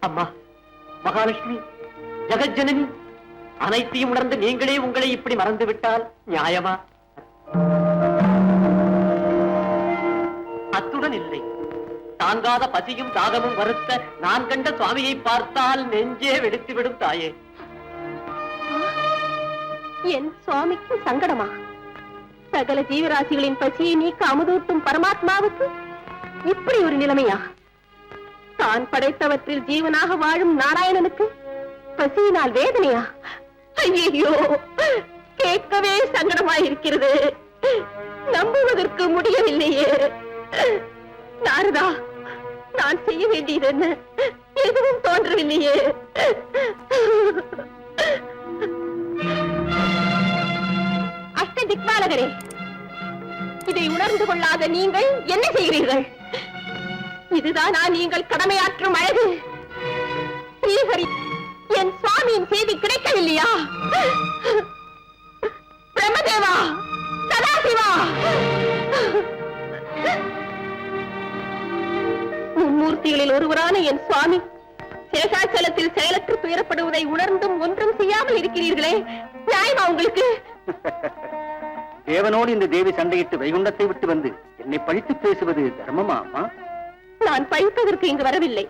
அம்மா மகாலட்சுமி, ஜெகஜனனி, அனைத்தையும் உணர்ந்து நீங்களே உங்களை இப்படி மறந்து விட்டால் நியாயமா? அத்துடன் இல்லை, தாங்காத பசியும் தாகமும் வருத்த நான் கண்ட சுவாமியை பார்த்தால் நெஞ்சே வெடித்துவிடும் தாயே. என் சுவாமிக்கு சங்கடமா? சகல ஜீவராசிகளின் பசியை நீக்க அமுதூட்டும் பரமாத்மாவுக்கு இப்படி ஒரு நிலைமையா? தான் படைத்தவற்றில் ஜீவனாக வாழும் நாராயணனுக்கு பசியினால் வேதனையா? ஐயோ, கேட்கவே சங்கடமாயிருக்கிறது, நம்புவதற்கு முடியவில்லையே. நாரதா, நான் செய்ய வேண்டியது என்ன? எதுவும் தோன்றவில்லையே. அஷ்ட திக்பாலகரே, இதை உணர்ந்து கொள்ளாத நீங்கள் என்ன செய்கிறீர்கள்? இதுதானா நீங்கள் கடமையாற்றும் அழகு? ஸ்ரீஹரி, என் சுவாமியின் செய்தி கிடைக்கவில்லையா? பிரம்மதேவா, சதாசிவா, மும்மூர்த்திகளில் ஒருவரான என் சுவாமி சேஷாச்சலத்தில் செயலற்று துயரப்படுவதை உணர்ந்தும் ஒன்றும் செய்யாமல் இருக்கிறீர்களே, நியாயமா உங்களுக்கு? தேவனோடு இந்த தேவி சண்டையிட்டு வைகுண்டத்தை விட்டு வந்து என்னை பழித்து பேசுவது தர்மமா அம்மா? நான் பழிப்பதற்கு இங்கு வரவில்லை,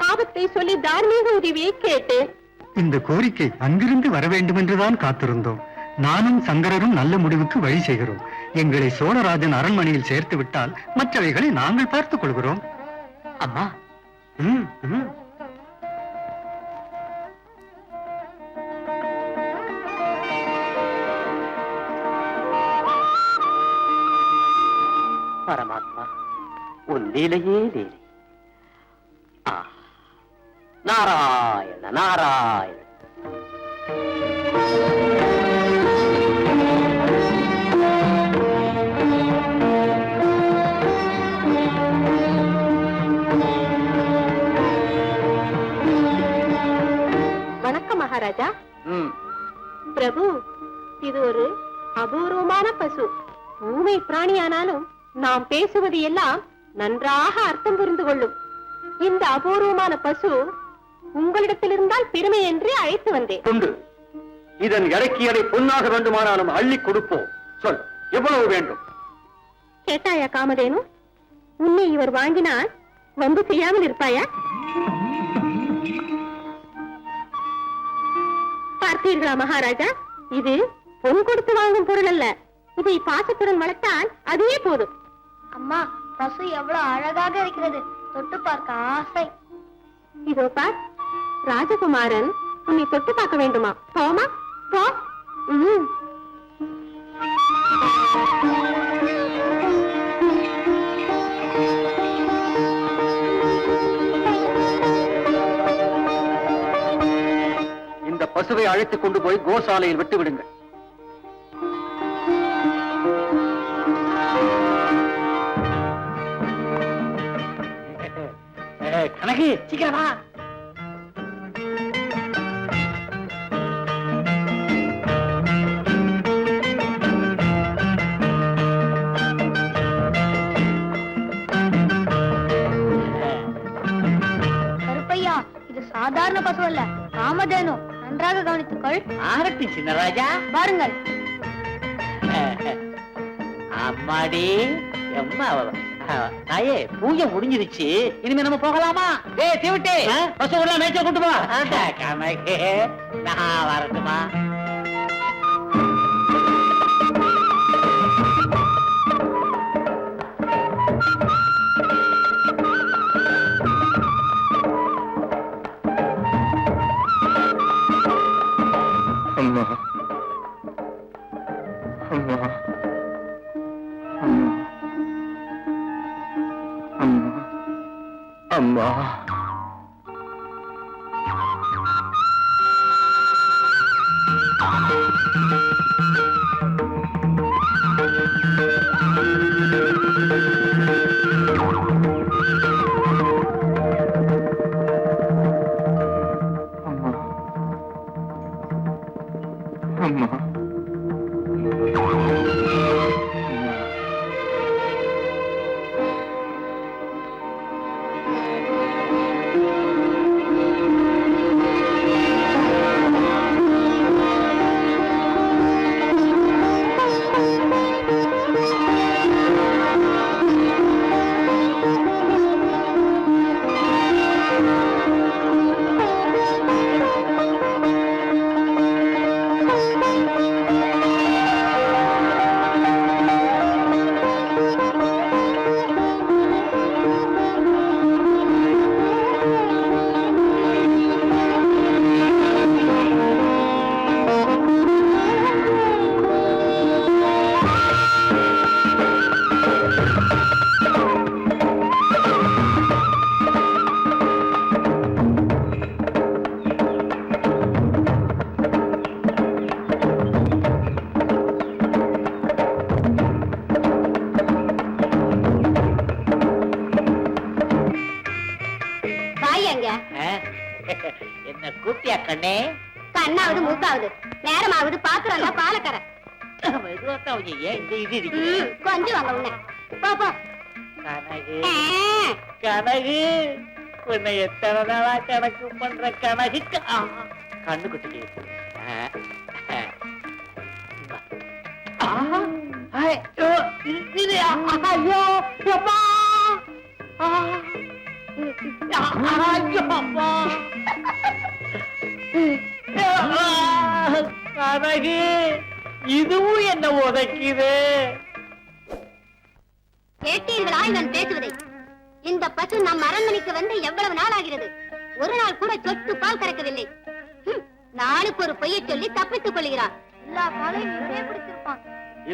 ஆபத்தை சொல்லி தார்மீக உதவியை கேட்டேன். இந்த கோரிக்கை அங்கிருந்து வர வேண்டும் என்றுதான் காத்திருந்தோம். நானும் சங்கரரும் நல்ல முடிவுக்கு வழி செய்கிறோம். எங்களை சோழராஜன் அரண்மனையில் சேர்த்து விட்டால் மற்றவைகளை நாங்கள் பார்த்துக் கொள்கிறோம். அம்மா, பரமாத்மா, உன் லீலையே லீலை. நாராயண நாராயண. வணக்கம் மகாராஜா. பிரபு, இது ஒரு அபூர்வமான பசு. ஊமை பிராணியானாலும் நாம் பேசுவது எல்லாம் நன்றாக அர்த்தம் புரிந்து கொள்ளும். இந்த அபூர்வமான பசு உங்களிடத்தில் இருந்தால் பெருமை என்று அழைத்து வந்தேன். கொண்டு இதன் இறக்கி எடை பொன்னாக வேண்டுமானாலும் அள்ளி கொடுப்போம். சொல், எவ்வளவு வேண்டும்? கேட்டாயா காமதேனு? உன்னை இவர் வாங்கினால் வம்பு செய்யாமல் இருப்பாயா? பார்த்தீர்களா மகாராஜா, இது பொன் கொடுத்து வாங்கும் பொருள் அல்ல. இதை பாசத்துடன் வளர்த்தால் அதுவே போதும். அம்மா, பசு எவ்வளவு அழகாக இருக்கிறது, தொட்டு பார்க்க ஆசை. இதோ பார், ராஜகுமாரன் உன்னை தொட்டு பார்க்க வேண்டுமா? போமா, போ. இந்த பசுவை அழைத்துக் கொண்டு போய் கோசாலையில் விட்டு விடுங்கள். கனகு, சீக்கிரமா. கருப்பையா, இது சாதாரண பசு அல்ல, காமதேனு. நன்றாக கவனித்துக்கொள். ஆரத்தி சின்னராஜா, பாருங்கள். அம்மாடி, அம்மா தாயே, பூஜை முடிஞ்சிருச்சு, இனிமே நம்ம போகலாமா? தீவிட்டே பசு உள்ள மேய்ச்சல் கூட்டு போ. கனகே, நான் வரட்டுமா? அம்மா, அம்மா, அம்மா, அம்மா. அம்மா, என்ன கூப்பிட்டியா கண்ணே? கண்ணாவது மூக்காவது நேரமாவது பாத்திரம் பாலக்கரை மெதுவாத்தான் அவங்க ஏன் இந்த இது இருக்கு? கொஞ்சம் வாங்க உன்ன பாப்பா கனகு கனகு உன்னை எத்தனை நாளா கணக்கு பண்ற கனகு கண்ணு குட்டிக்கு கனகு இதுவும் என்ன உதைக்குது. கேட்டீர்களா நான் பேசுவதை? இந்த பசு நம் அரண்மனைக்கு வந்து எவ்வளவு நாள் ஆகிறது? ஒரு நாள் கூட சொட்டு பால் கறக்கவில்லை. நாளுக்கு ஒரு பொய்யை சொல்லி தப்பித்துக் கொள்கிறான். எல்லா பாலையும் இவனே பிடிச்சிருப்பான்.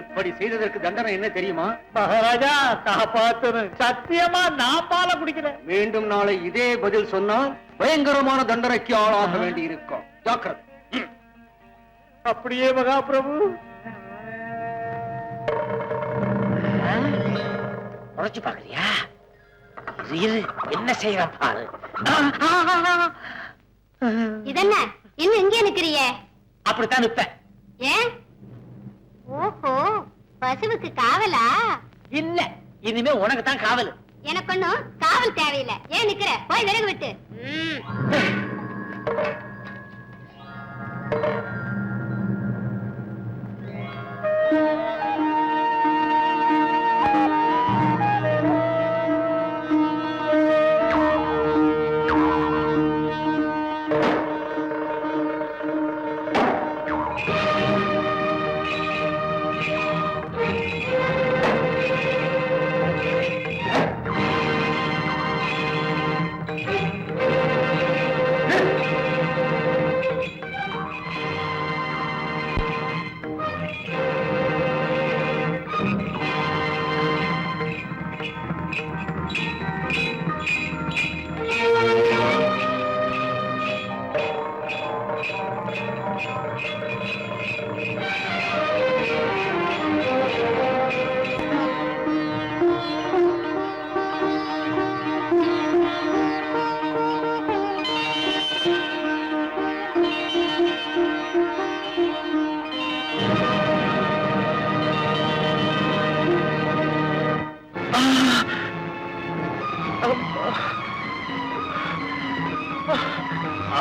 இப்படி செய்ததற்கு தண்டனை என்ன தெரியுமா? மகாராஜா காப்பாத்தணும். சத்தியமா நான் பாலை குடிக்கிறேன். மீண்டும் நாளை இதே பதில் சொன்னால் பயங்கரமான தண்டனைக்கு ஆளாக வேண்டி இருக்கும். ஜாக்கிரதை. அப்படியே மகாபிரபு. உரைச்சு பாக்குறியா? இரு என்ன செய்யற பாரு. இதென்ன இன்னும் இங்கே நிக்கிறியே? அப்படித்தான் நிப்பேன். ஏன்? ஓஹோ, பசுவுக்கு காவலா? இல்ல, இனிமே உனக்கு தான் காவல். எனக்கு ஒண்ணும் காவல் தேவையில்லை. ஏன் நிக்கிற? போய் விறகு விட்டு.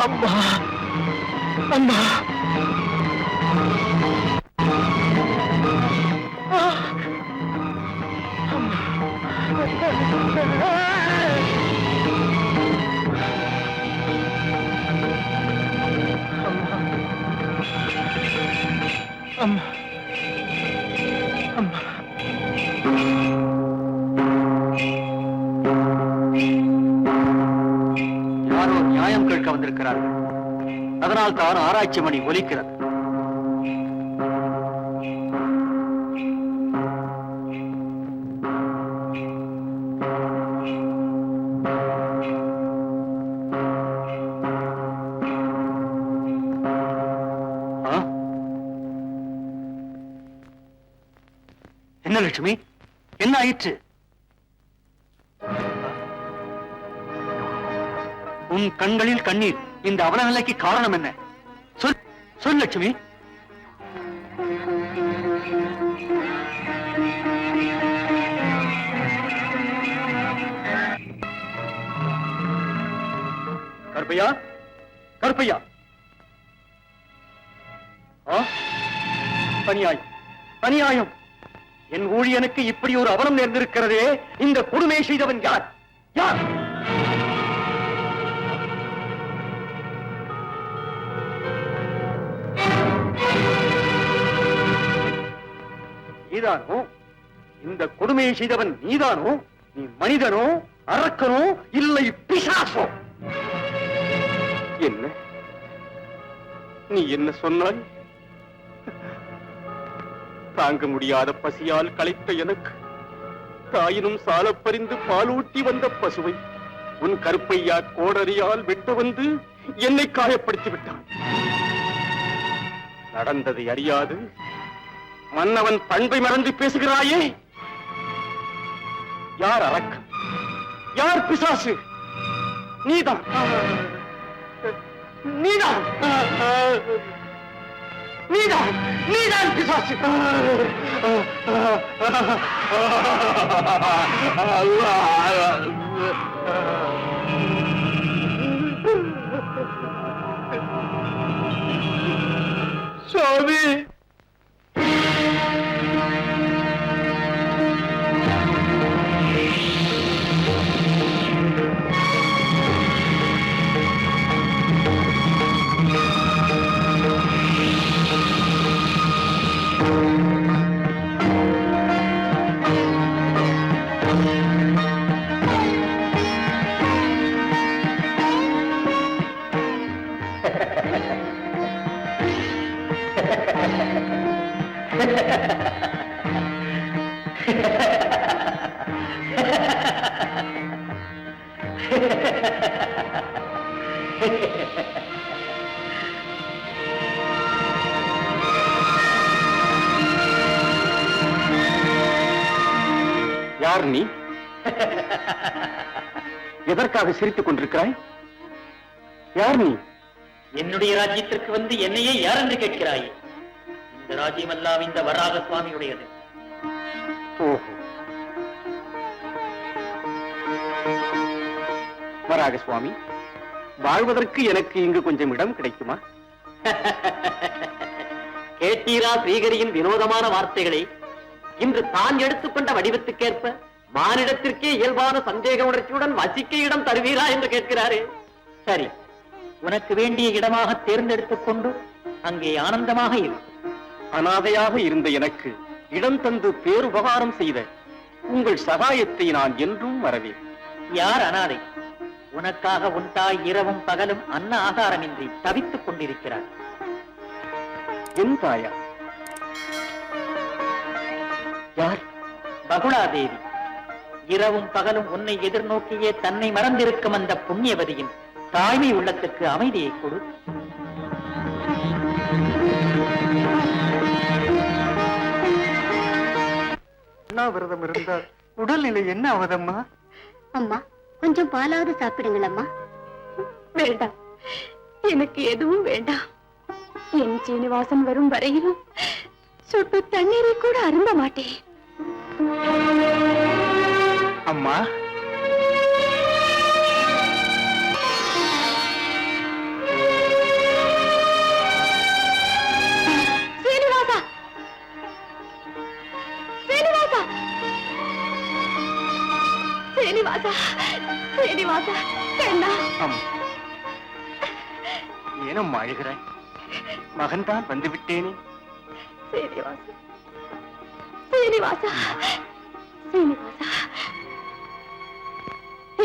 அம்மா அம்மா அம்மா அம்மா யாரோ நியாயம் கேட்க வந்திருக்கிறார்கள். அதனால் தான் ஆராய்ச்சி மணி ஒலிக்கிறது. என்ன லட்சுமி, என்ன ஆயிற்று? உன் கண்களில் கண்ணீர். இந்த அவலநிலைக்கு காரணம் என்ன? சொல் சொல் லட்சுமி. கருப்பையா, கருப்பையா. அநியாயம், அநியாயம். என் ஊழியனுக்கு இப்படி ஒரு அவலம் நேர்ந்திருக்கிறதே. இந்த கொடுமை செய்தவன் யார்? யார்? நீதானோ? இந்த கொடுமையை செய்தவன் நீதானோ? நீ மனிதனோ, அரக்கனோ, இல்லை பிசாசோ? என்ன நீ என்ன சொன்னாய்? தாங்க முடியாத பசியால் களைத்த எனக்கு தாயினும் சாலப் பறிந்து பாலூட்டி வந்த பசுவை உன் கருப்பையா கோடரியால் வெட்ட வந்து என்னை காயப்படுத்தி விட்டான். நடந்ததை அறியாது மன்னவன் பண்பை மறந்து பேசுகிறாயே. யார் அரக்கன், யார் பிசாசு? நீதான். நீதான் நீதான் நீதான் பிசாசு. சுவாமி, யார் நீ? எதற்காக சிரித்துக் கொண்டிருக்கிறாய்? யார் நீ? என்னுடைய ராஜ்யத்திற்கு வந்து என்னையே யார் என்று கேட்கிறாய்? இந்த ராஜ்யமெல்லாம் இந்த வராக சுவாமியுடையது. ஓஹோ, வராக சுவாமி, வாழ்வதற்கு எனக்கு இங்கு கொஞ்சம் இடம் கிடைக்குமா? கேட்டீரா ஸ்ரீகரியின் வினோதமான வார்த்தைகளை? இன்று தான் எடுத்துக்கொண்ட வடிவத்துக்கேற்ப மானிடத்திற்கே இயல்பான சந்தேக உணர்ச்சியுடன் வசிக்க இடம் தருவீரா என்று கேட்கிறாரே. சரி, உனக்கு வேண்டிய இடமாக தேர்ந்தெடுத்துக் கொண்டு அங்கே ஆனந்தமாக இரு. அனாதையாக இருந்த எனக்கு இடம் தந்து பேருபகாரம் செய்த உங்கள் சகாயத்தை நான் என்றும் மறவேன். யார் அனாதை? உனக்காக உன் தாய் இரவும் பகலும் அன்ன ஆகாரமின்றி தவித்துக் கொண்டிருக்கிறார். என் தாயா? யார்? பகுளாதேவி. இரவும் பகலும் உன்னை எதிர்நோக்கியே தன்னை மறந்திருக்கும் அந்த புண்ணியவதியின் தாய்மை உள்ளத்துக்கு அமைதியை கொடு. விரதம் இருந்தால் உடல்நிலை என்ன ஆவதம்மா? அம்மா, கொஞ்சம் பாலாவது சாப்பிடுங்கள் அம்மா. வேண்டாம், எனக்கு எதுவும் வேண்டாம். என் சீனிவாசன் வரும் வரையிலும் சொட்டு தண்ணீரை கூட அருந்த மாட்டேன். அம்மா, சீனிவாசா, சீனிவாசா, சீனிவாசா, சீனிவாசா, கண்ணா. அம்மா, ஏனம்மா அழுகிறாய்? மகன் தான் வந்து விட்டேனே. சீனிவாசா, சீனிவாசா, சீனிவாசா,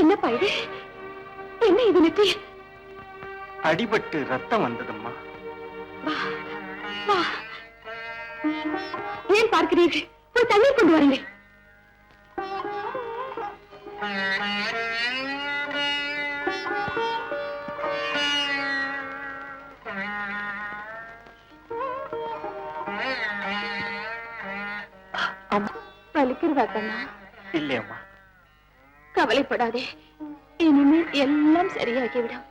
என்னப்பா இது? என்ன இது நெற்றி? அடிபட்டு ரத்தம் வந்ததம்மா. வா, வா. ஏன் பார்க்கிறீர்கள்? போய் தண்ணீர் கொண்டு வாருங்கள். வலிக்கிறதா கண்ணா? இல்லையம்மா. கவலைப்படாதே, இனிமேல் எல்லாம் சரியாகிவிடும்.